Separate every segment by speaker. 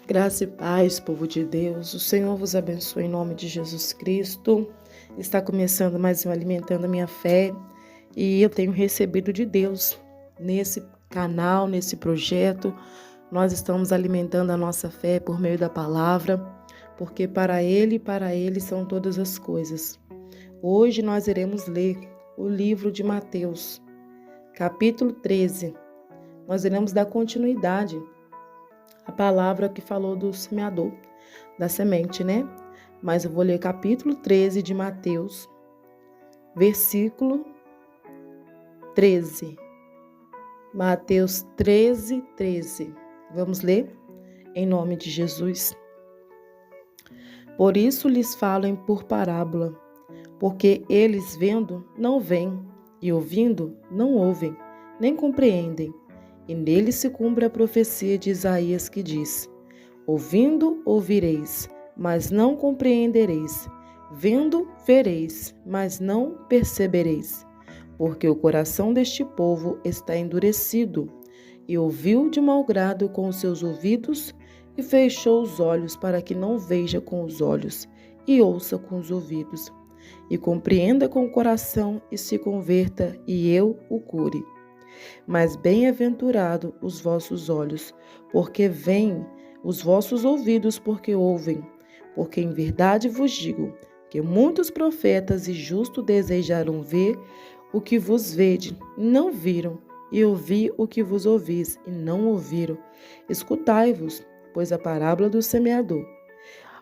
Speaker 1: Graça e paz, povo de Deus. O Senhor vos abençoe em nome de Jesus Cristo. Está começando mais um Alimentando a Minha Fé e eu tenho recebido de Deus nesse canal, nesse projeto. Nós estamos alimentando a nossa fé por meio da palavra, porque para Ele e para Ele são todas as coisas. Hoje nós iremos ler o livro de Mateus, capítulo 13. Nós iremos dar continuidade a palavra que falou do semeador, da semente, né? Mas eu vou ler capítulo 13 de Mateus, versículo 13. Mateus 13, 13. Vamos ler? Em nome de Jesus. Por isso lhes falem por parábola, porque eles vendo não veem, e ouvindo não ouvem, nem compreendem. E nele se cumpre a profecia de Isaías que diz: ouvindo ouvireis, mas não compreendereis, vendo vereis, mas não percebereis, porque o coração deste povo está endurecido, e ouviu de mau grado com os seus ouvidos, e fechou os olhos para que não veja com os olhos, e ouça com os ouvidos, e compreenda com o coração, e se converta, e eu o cure. Mas bem-aventurado os vossos olhos, porque veem, os vossos ouvidos, porque ouvem. Porque em verdade vos digo, que muitos profetas e justos desejaram ver o que vos vede, e não viram, e ouvir o que vos ouvis, e não ouviram. Escutai-vos, pois a parábola do semeador.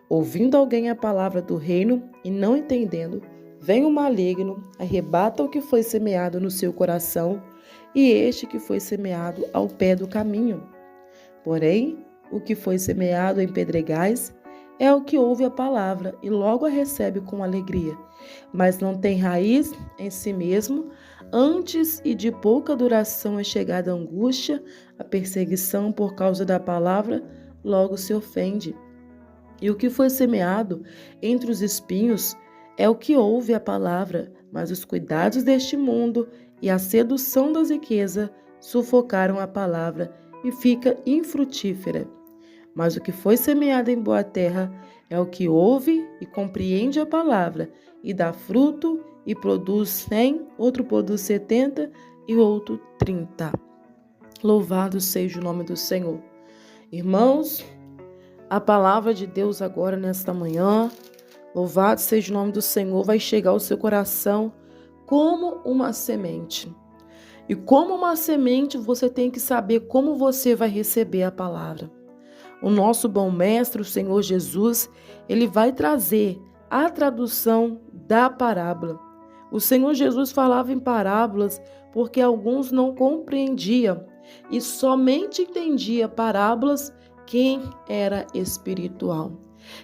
Speaker 1: Ouvindo alguém a palavra do reino, e não entendendo, vem o maligno, arrebata o que foi semeado no seu coração, e este que foi semeado ao pé do caminho. Porém, o que foi semeado em pedregais é o que ouve a palavra e logo a recebe com alegria, mas não tem raiz em si mesmo. Antes e de pouca duração é chegada a angústia, a perseguição por causa da palavra, logo se ofende. E o que foi semeado entre os espinhos é o que ouve a palavra, mas os cuidados deste mundo e a sedução das riquezas sufocaram a palavra e fica infrutífera. Mas o que foi semeado em boa terra é o que ouve e compreende a palavra, e dá fruto, e produz 100, outro produz 70 e outro 30. Louvado seja o nome do Senhor. Irmãos, a palavra de Deus agora nesta manhã, louvado seja o nome do Senhor, vai chegar ao seu coração como uma semente. E como uma semente, você tem que saber como você vai receber a palavra. O nosso bom mestre, o Senhor Jesus, ele vai trazer a tradução da parábola. O Senhor Jesus falava em parábolas porque alguns não compreendiam e somente entendia parábolas quem era espiritual.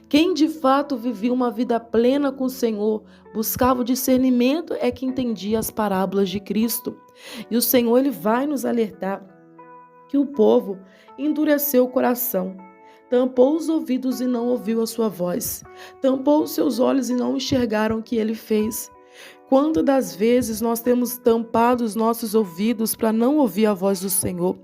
Speaker 1: Quem de fato vivia uma vida plena com o Senhor, buscava o discernimento, é que entendia as parábolas de Cristo. E o Senhor ele vai nos alertar que o povo endureceu o coração, tampou os ouvidos e não ouviu a sua voz, tampou os seus olhos e não enxergaram o que ele fez. Quantas das vezes nós temos tampado os nossos ouvidos para não ouvir a voz do Senhor?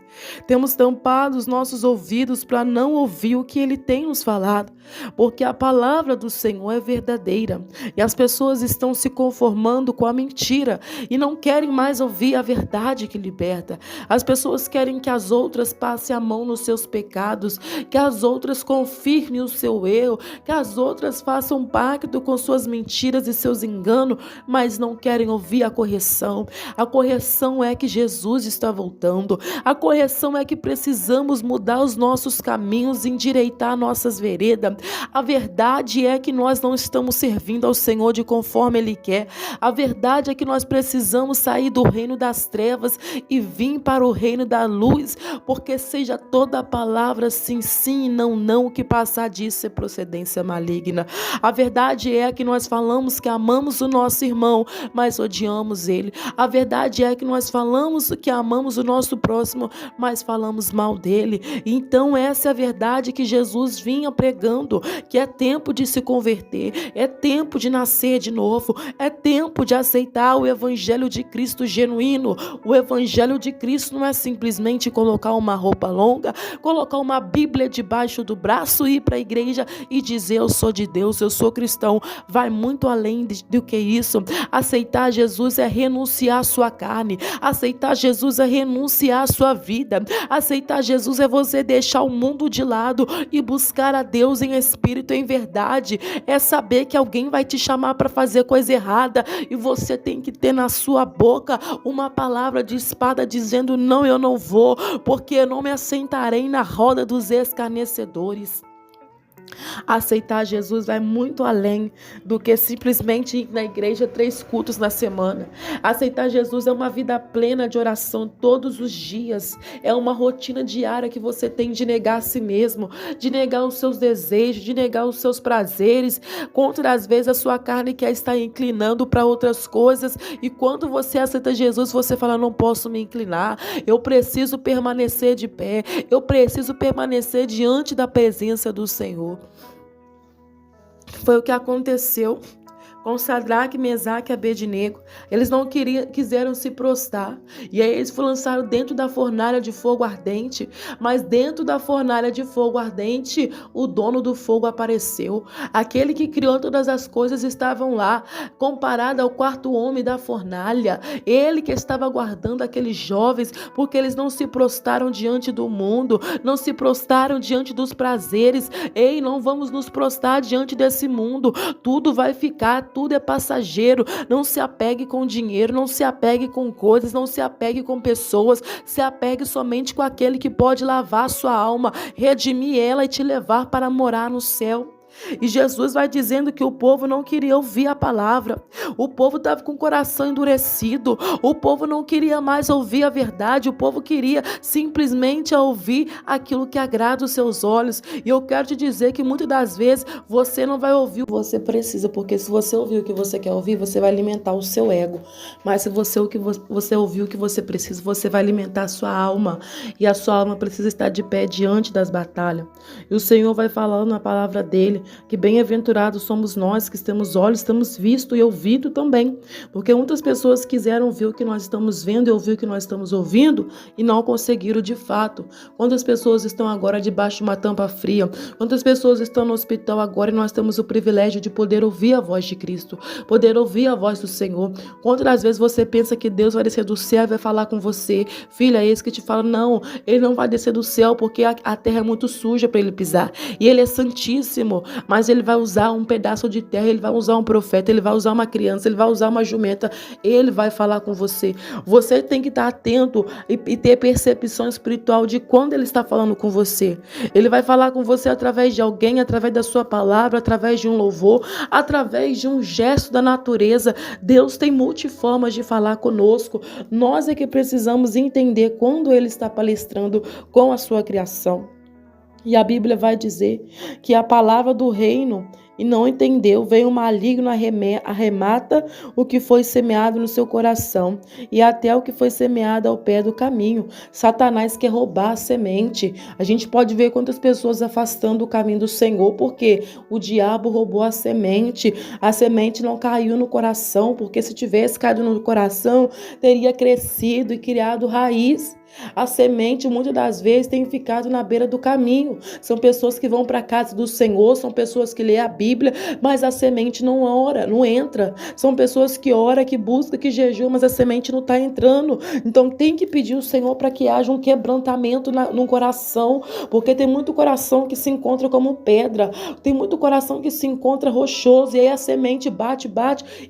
Speaker 1: Temos tampado os nossos ouvidos para não ouvir o que Ele tem nos falado, porque a palavra do Senhor é verdadeira e as pessoas estão se conformando com a mentira e não querem mais ouvir a verdade que liberta. As pessoas querem que as outras passem a mão nos seus pecados, que as outras confirmem o seu erro, que as outras façam pacto com suas mentiras e seus enganos, mas não querem ouvir a correção. A correção é que Jesus está voltando. A correção é que precisamos mudar os nossos caminhos, endireitar nossas veredas. A verdade é que nós não estamos servindo ao Senhor de conforme Ele quer. A verdade é que nós precisamos sair do reino das trevas e vir para o reino da luz, porque seja toda a palavra sim, sim e não, não, o que passar disso é procedência maligna. A verdade é que nós falamos que amamos o nosso irmão, mas odiamos ele. A verdade é que nós falamos que amamos o nosso próximo, mas falamos mal dele. Então essa é a verdade que Jesus vinha pregando, que é tempo de se converter, é tempo de nascer de novo, é tempo de aceitar o evangelho de Cristo genuíno. O evangelho de Cristo não é simplesmente colocar uma roupa longa, colocar uma Bíblia debaixo do braço, ir para a igreja e dizer eu sou de Deus, eu sou cristão. Vai muito além do que isso. Aceitar Jesus é renunciar à sua carne. Aceitar Jesus é renunciar à sua vida. Aceitar Jesus é você deixar o mundo de lado e buscar a Deus em espírito e em verdade. É saber que alguém vai te chamar para fazer coisa errada e você tem que ter na sua boca uma palavra de espada dizendo não, eu não vou, porque eu não me assentarei na roda dos escarnecedores. Aceitar Jesus vai muito além do que simplesmente ir na igreja 3 cultos na semana. Aceitar Jesus é uma vida plena de oração todos os dias. É uma rotina diária que você tem de negar a si mesmo, de negar os seus desejos, de negar os seus prazeres. Quantas vezes a sua carne quer estar inclinando para outras coisas e quando você aceita Jesus, você fala, não posso me inclinar, eu preciso permanecer de pé, eu preciso permanecer diante da presença do Senhor. Foi o que aconteceu com Sadraque, Mesaque e Abednego. Eles não quiseram se prostrar. E aí eles foram lançados dentro da fornalha de fogo ardente. Mas dentro da fornalha de fogo ardente, o dono do fogo apareceu. Aquele que criou todas as coisas estavam lá, comparado ao quarto homem da fornalha. Ele que estava guardando aqueles jovens, porque eles não se prostraram diante do mundo, não se prostraram diante dos prazeres. Ei, não vamos nos prostrar diante desse mundo. Tudo vai ficar, tudo é passageiro. Não se apegue com dinheiro, não se apegue com coisas, não se apegue com pessoas. Se apegue somente com aquele que pode lavar sua alma, redimir ela e te levar para morar no céu. E Jesus vai dizendo que o povo não queria ouvir a palavra. O povo estava com o coração endurecido. O povo não queria mais ouvir a verdade. O povo queria simplesmente ouvir aquilo que agrada os seus olhos. E eu quero te dizer que muitas das vezes você não vai ouvir o que você precisa, porque se você ouvir o que você quer ouvir, você vai alimentar o seu ego. Mas se você ouvir o que você precisa, você vai alimentar a sua alma. E a sua alma precisa estar de pé diante das batalhas. E o Senhor vai falando na palavra dele que bem-aventurados somos nós que temos olhos, estamos visto e ouvido também. Porque muitas pessoas quiseram ver o que nós estamos vendo e ouvir o que nós estamos ouvindo e não conseguiram de fato. Quantas pessoas estão agora debaixo de uma tampa fria? Quantas pessoas estão no hospital agora e nós temos o privilégio de poder ouvir a voz de Cristo, poder ouvir a voz do Senhor? Quantas vezes você pensa que Deus vai descer do céu e vai falar com você? Filha, é esse que te fala, não, ele não vai descer do céu porque a terra é muito suja para ele pisar. E ele é santíssimo. Mas ele vai usar um pedaço de terra, ele vai usar um profeta, ele vai usar uma criança, ele vai usar uma jumenta, ele vai falar com você. Você tem que estar atento e ter percepção espiritual de quando ele está falando com você. Ele vai falar com você através de alguém, através da sua palavra, através de um louvor, através de um gesto da natureza. Deus tem multiformas de falar conosco. Nós é que precisamos entender quando ele está palestrando com a sua criação. E a Bíblia vai dizer que a palavra do reino e não entendeu, veio o maligno, arremata o que foi semeado no seu coração e até o que foi semeado ao pé do caminho. Satanás quer roubar a semente. A gente pode ver quantas pessoas afastando o caminho do Senhor, porque o diabo roubou a semente não caiu no coração, porque se tivesse caído no coração, teria crescido e criado raiz. A semente, muitas das vezes, tem ficado na beira do caminho. São pessoas que vão para a casa do Senhor, são pessoas que lêem a Bíblia, mas a semente não ora, não entra. São pessoas que oram, que buscam, que jejuam, mas a semente não está entrando. Então tem que pedir ao Senhor para que haja um quebrantamento no coração, porque tem muito coração que se encontra como pedra, tem muito coração que se encontra rochoso, e aí a semente bate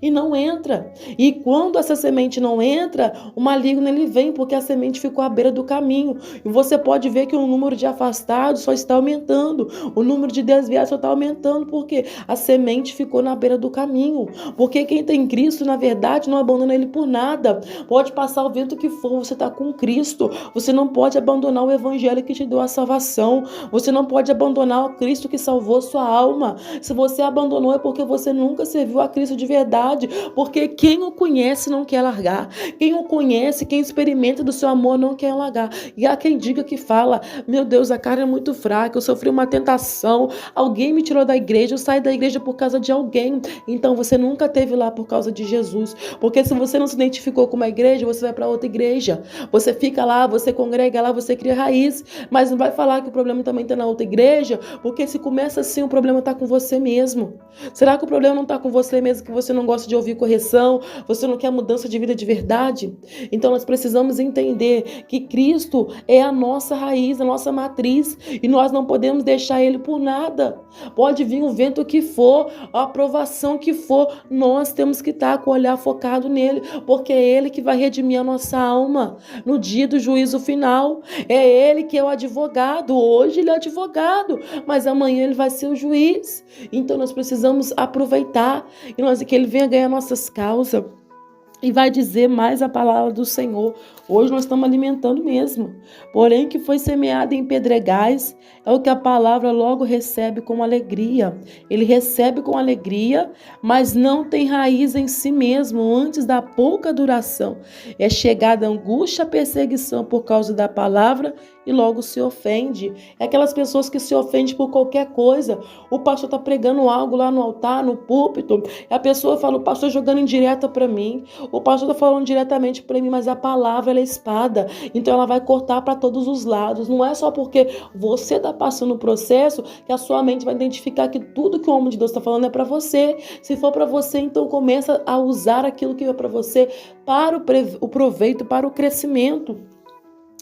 Speaker 1: e não entra. E quando essa semente não entra, o maligno ele vem, porque a semente ficou à beira do caminho. E você pode ver que o número de afastados só está aumentando. O número de desviados só está aumentando. Por quê? porque a semente ficou na beira do caminho. Porque quem tem Cristo, na verdade, não abandona ele por nada. Pode passar o vento que for, você está com Cristo. Você não pode abandonar o evangelho que te deu a salvação. Você não pode abandonar o Cristo que salvou sua alma. Se você abandonou é porque você nunca serviu a Cristo de verdade. Porque quem o conhece não quer largar. Quem o conhece, quem experimenta do seu amor não quer largar. E há quem diga que fala: meu Deus, a carne é muito fraca, eu sofri uma tentação, alguém me tirou da igreja, eu saí da igreja por causa de alguém. Então você nunca esteve lá por causa de Jesus. Porque se você não se identificou com uma igreja, você vai para outra igreja. Você fica lá, você congrega lá, você cria raiz. Mas não vai falar que o problema também está na outra igreja, porque se começa assim, o problema está com você mesmo. Será que o problema não está com você mesmo, que você não gosta de ouvir correção, você não quer mudança de vida de verdade? Então nós precisamos entender que Cristo é a nossa raiz, a nossa matriz, e nós não podemos deixar ele por nada. Pode vir o vento que for, a aprovação que for, nós temos que estar com o olhar focado nele, porque é ele que vai redimir a nossa alma no dia do juízo final. É ele que é o advogado. Hoje ele é advogado, mas amanhã ele vai ser o juiz. Então nós precisamos aproveitar e que ele venha ganhar nossas causas. E vai dizer mais a palavra do Senhor. Hoje nós estamos alimentando mesmo. Porém, que foi semeado em pedregais é o que a palavra logo recebe com alegria. Ele recebe com alegria, mas não tem raiz em si mesmo antes da pouca duração. É chegada a angústia, a perseguição por causa da palavra e logo se ofende. É aquelas pessoas que se ofendem por qualquer coisa. O pastor está pregando algo lá no altar, no púlpito, e a pessoa fala: o pastor jogando indireta para mim. O pastor está falando diretamente para mim, mas a palavra ela é espada. Então ela vai cortar para todos os lados. Não é só porque você está passando o processo que a sua mente vai identificar que tudo que o homem de Deus está falando é para você. Se for para você, então começa a usar aquilo que é para você para o proveito, para o crescimento.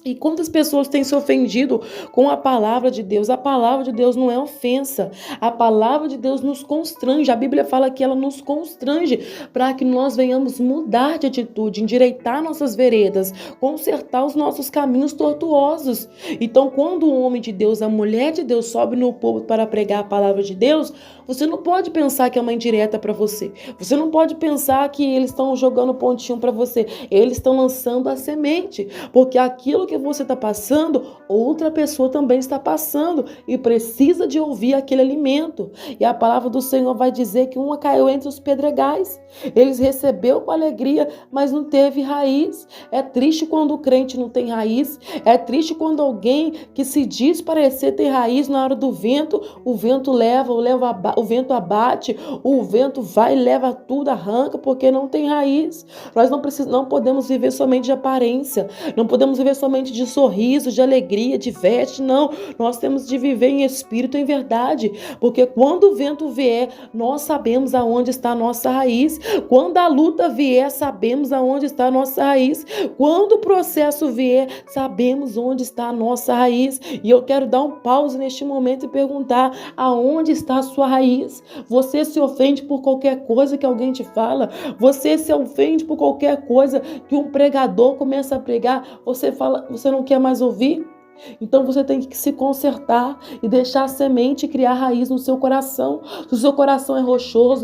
Speaker 1: E quantas pessoas têm se ofendido com a palavra de Deus? A palavra de Deus não é ofensa. A palavra de Deus nos constrange. A Bíblia fala que ela nos constrange para que nós venhamos mudar de atitude, endireitar nossas veredas, consertar os nossos caminhos tortuosos. Então, quando o homem de Deus, a mulher de Deus sobe no púlpito para pregar a palavra de Deus, você não pode pensar que é uma indireta para você. Você não pode pensar que eles estão jogando pontinho para você. Eles estão lançando a semente, porque aquilo que você está passando, outra pessoa também está passando e precisa de ouvir aquele alimento. E a palavra do Senhor vai dizer que uma caiu entre os pedregais. Eles recebeu com alegria, mas não teve raiz. É triste quando o crente não tem raiz. É triste quando alguém que se diz parecer ter raiz, na hora do vento, o vento leva, o vento abate, o vento vai e leva tudo, arranca, porque não tem raiz. Nós não podemos viver somente de aparência, não podemos viver somente de sorriso, de alegria, de veste, não. Nós temos de viver em espírito, em verdade, porque quando o vento vier, nós sabemos aonde está a nossa raiz. Quando a luta vier, sabemos aonde está a nossa raiz. Quando o processo vier, sabemos onde está a nossa raiz. E eu quero dar um pause neste momento e perguntar: aonde está a sua raiz? Você se ofende por qualquer coisa que alguém te fala? Você se ofende por qualquer coisa que um pregador começa a pregar? Você fala, você não quer mais ouvir? Então você tem que se consertar e deixar a semente criar raiz no seu coração. Se o seu coração é rochoso,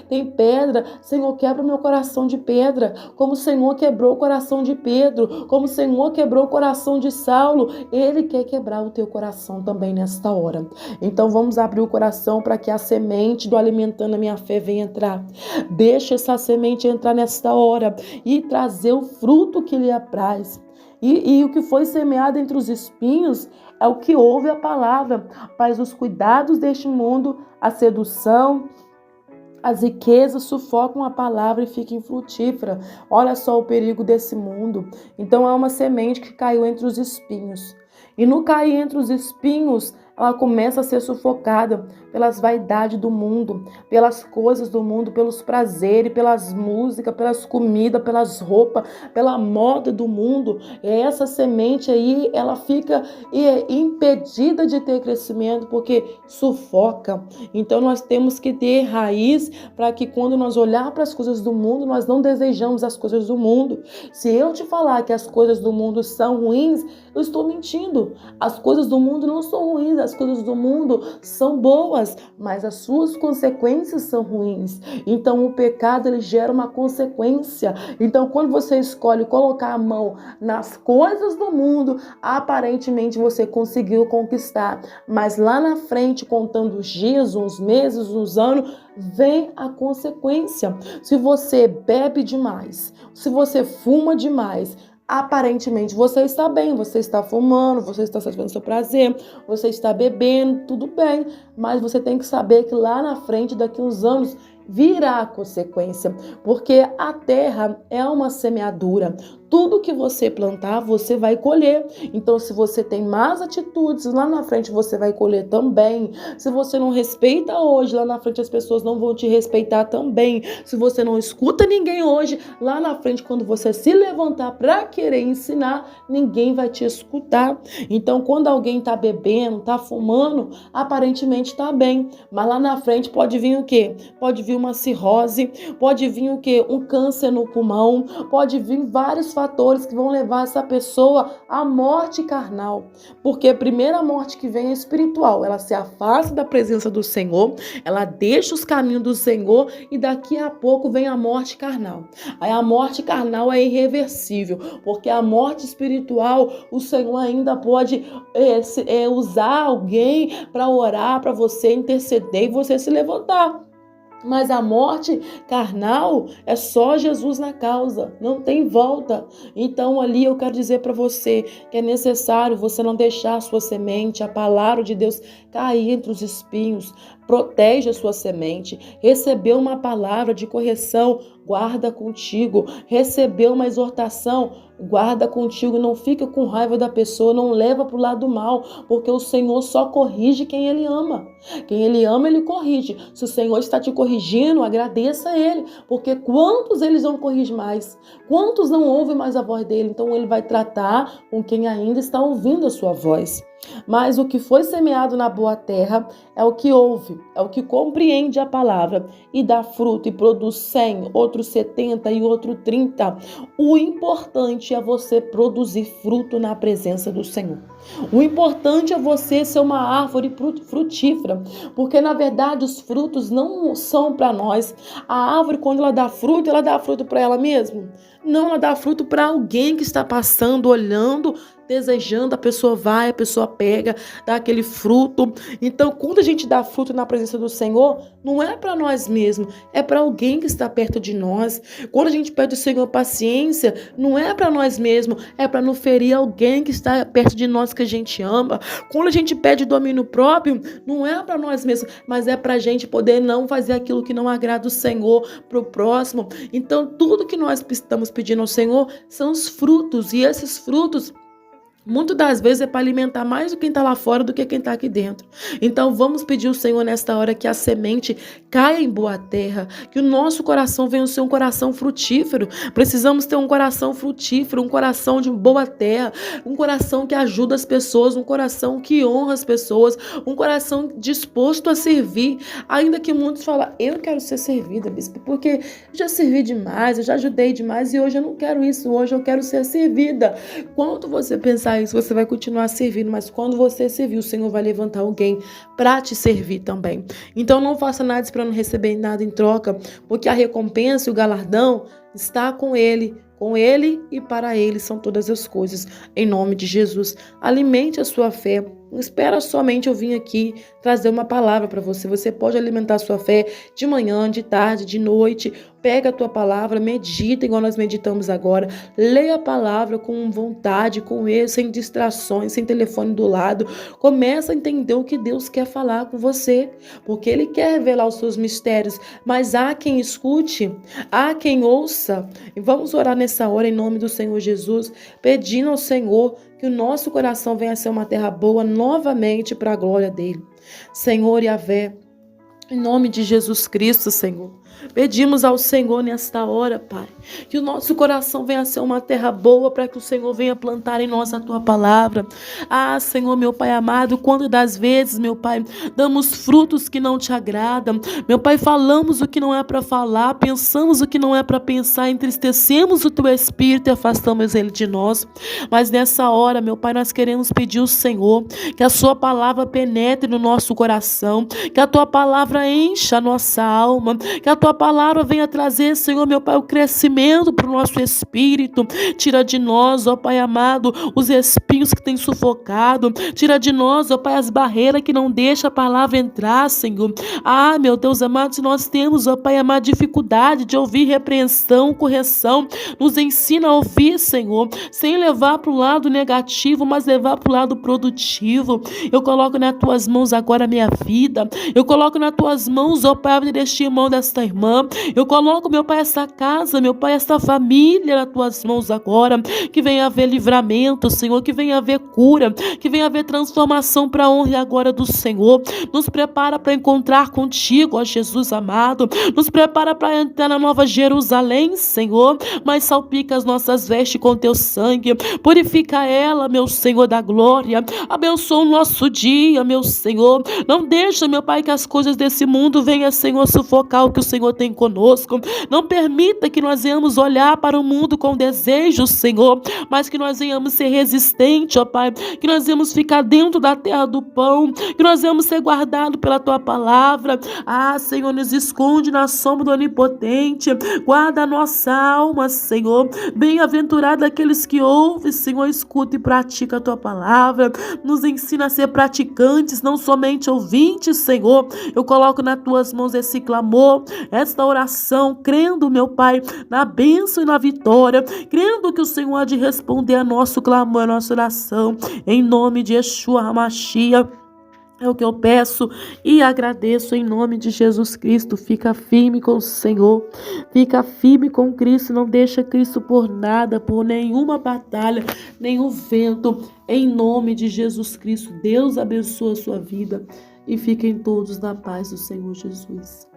Speaker 1: tem pedra, Senhor, quebra o meu coração de pedra, como o Senhor quebrou o coração de Pedro, como o Senhor quebrou o coração de Saulo. Ele quer quebrar o teu coração também nesta hora. Então vamos abrir o coração para que a semente do alimentando a minha fé venha entrar. Deixa essa semente entrar nesta hora e trazer o fruto que lhe apraz. E o que foi semeado entre os espinhos é o que ouve a palavra, mas os cuidados deste mundo, a sedução, as riquezas sufocam a palavra e fica infrutífera. Olha só o perigo desse mundo. Então é uma semente que caiu entre os espinhos. E no cair entre os espinhos, ela começa a ser sufocada pelas vaidades do mundo, pelas coisas do mundo, pelos prazeres, pelas músicas, pelas comidas, pelas roupas, pela moda do mundo. E essa semente aí, ela fica impedida de ter crescimento porque sufoca. Então nós temos que ter raiz para que quando nós olhar para as coisas do mundo, nós não desejamos as coisas do mundo. Se eu te falar que as coisas do mundo são ruins, eu estou mentindo. As coisas do mundo não são ruins, as coisas do mundo são boas, mas as suas consequências são ruins. Então o pecado ele gera uma consequência. Então quando você escolhe colocar a mão nas coisas do mundo, aparentemente você conseguiu conquistar, mas lá na frente, contando os dias, uns meses, uns anos, vem a consequência. Se você bebe demais, se você fuma demais, aparentemente você está bem, você está fumando, você está satisfazendo seu prazer, você está bebendo, tudo bem, mas você tem que saber que lá na frente, daqui uns anos, virá a consequência, porque a terra é uma semeadura. Tudo que você plantar, você vai colher. Então, se você tem más atitudes, lá na frente você vai colher também. Se você não respeita hoje, lá na frente as pessoas não vão te respeitar também. Se você não escuta ninguém hoje, lá na frente, quando você se levantar para querer ensinar, ninguém vai te escutar. Então, quando alguém está bebendo, está fumando, aparentemente está bem. Mas lá na frente pode vir o quê? Pode vir uma cirrose, pode vir o quê? Um câncer no pulmão, pode vir vários fatores que vão levar essa pessoa à morte carnal. Porque a primeira morte que vem é espiritual. Ela se afasta da presença do Senhor, ela deixa os caminhos do Senhor e daqui a pouco vem a morte carnal. Aí a morte carnal é irreversível, porque a morte espiritual, o Senhor ainda pode usar alguém para orar, para você interceder e você se levantar. Mas a morte carnal é só Jesus na causa, não tem volta. Então ali eu quero dizer para você que é necessário você não deixar a sua semente, a palavra de Deus cair entre os espinhos. Protege a sua semente. Recebeu uma palavra de correção, guarda contigo. Recebeu uma exortação, guarda contigo. Não fica com raiva da pessoa, não leva para o lado mal, porque o Senhor só corrige quem Ele ama. Quem Ele ama, Ele corrige. Se o Senhor está te corrigindo, agradeça a Ele, porque quantos eles vão corrigir mais? Quantos não ouvem mais a voz dEle? Então Ele vai tratar com quem ainda está ouvindo a sua voz. Mas o que foi semeado na boa terra é o que ouve, é o que compreende a palavra e dá fruto e produz 100, outro 70 e outro 30. O importante é você produzir fruto na presença do Senhor. O importante é você ser uma árvore frutífera, porque na verdade os frutos não são para nós. A árvore, quando ela dá fruto para ela mesma? Não, ela dá fruto para alguém que está passando, olhando, desejando, a pessoa vai, a pessoa pega, dá aquele fruto. Então, quando a gente dá fruto na presença do Senhor, não é para nós mesmos, é para alguém que está perto de nós. Quando a gente pede ao Senhor paciência, não é para nós mesmos, é para não ferir alguém que está perto de nós que a gente ama. Quando a gente pede domínio próprio, não é para nós mesmos, mas é para a gente poder não fazer aquilo que não agrada o Senhor para o próximo. Então, tudo que nós estamos pedindo ao Senhor são os frutos, e esses frutos muitas das vezes é para alimentar mais quem está lá fora do que quem está aqui dentro. Então vamos pedir ao Senhor nesta hora que a semente caia em boa terra, que o nosso coração venha ser um coração frutífero. Precisamos ter um coração frutífero, um coração de boa terra, um coração que ajuda as pessoas, um coração que honra as pessoas, um coração disposto a servir. Ainda que muitos falam, eu quero ser servida, bispo, porque eu já servi demais, eu já ajudei demais e hoje eu não quero isso, hoje eu quero ser servida. Quando você pensar isso, você vai continuar servindo, mas quando você servir, o Senhor vai levantar alguém para te servir também. Então não faça nada esperando receber nada em troca, porque a recompensa e o galardão está com Ele e para Ele são todas as coisas. Em nome de Jesus, alimente a sua fé. Não espera somente eu vir aqui trazer uma palavra para você. Você pode alimentar a sua fé de manhã, de tarde, de noite. Pega a tua palavra, medita igual nós meditamos agora. Leia a palavra com vontade, com ele, sem distrações, sem telefone do lado. Começa a entender o que Deus quer falar com você, porque Ele quer revelar os seus mistérios. Mas há quem escute, há quem ouça. E vamos orar nessa hora em nome do Senhor Jesus, pedindo ao Senhor que o nosso coração venha a ser uma terra boa novamente para a glória dele. Senhor Yahvé, em nome de Jesus Cristo, Senhor, Pedimos ao Senhor nesta hora, Pai, que o nosso coração venha a ser uma terra boa para que o Senhor venha plantar em nós a tua palavra. Ah, Senhor, meu Pai amado, quando das vezes, meu Pai, damos frutos que não te agradam, meu Pai, falamos o que não é para falar, pensamos o que não é para pensar, entristecemos o teu espírito e afastamos ele de nós. Mas nessa hora, meu Pai, nós queremos pedir ao Senhor que a sua palavra penetre no nosso coração, que a tua palavra encha a nossa alma, que a tua palavra venha trazer, Senhor, meu Pai, o crescimento para o nosso espírito. Tira de nós, ó Pai amado, os espinhos que têm sufocado. Tira de nós, ó Pai, as barreiras que não deixam a palavra entrar, Senhor. Ah, meu Deus amado, se nós temos, ó Pai amado, dificuldade de ouvir repreensão, correção, nos ensina a ouvir, Senhor, sem levar para o lado negativo, mas levar para o lado produtivo. Eu coloco nas tuas mãos agora a minha vida. Eu coloco nas tuas mãos, ó Pai, deste irmão, desta irmã. Eu coloco, meu Pai, essa casa, meu Pai, esta família nas tuas mãos agora. Que venha haver livramento, Senhor, que venha haver cura, que venha haver transformação para a honra e a glória do Senhor. Nos prepara para encontrar contigo, ó Jesus amado. Nos prepara para entrar na Nova Jerusalém, Senhor. Mas salpica as nossas vestes com teu sangue. Purifica ela, meu Senhor da glória. Abençoa o nosso dia, meu Senhor. Não deixa, meu Pai, que as coisas desse mundo venham, Senhor, sufocar o que o Senhor tem conosco. Não permita que nós venhamos olhar para o mundo com desejo, Senhor, mas que nós venhamos ser resistentes, ó Pai, que nós venhamos ficar dentro da terra do pão, que nós venhamos ser guardados pela tua palavra. Ah, Senhor, nos esconde na sombra do Onipotente, guarda a nossa alma, Senhor. Bem-aventurado aqueles que ouvem, Senhor, escuta e pratica a tua palavra. Nos ensina a ser praticantes, não somente ouvintes, Senhor. Eu coloco nas tuas mãos esse clamor, esta oração, crendo, meu Pai, na bênção e na vitória, crendo que o Senhor há de responder a nosso clamor, a nossa oração, em nome de Yeshua HaMashiach. É o que eu peço e agradeço em nome de Jesus Cristo. Fica firme com o Senhor, fica firme com Cristo, não deixa Cristo por nada, por nenhuma batalha, nenhum vento, em nome de Jesus Cristo. Deus abençoe a sua vida e fiquem todos na paz do Senhor Jesus.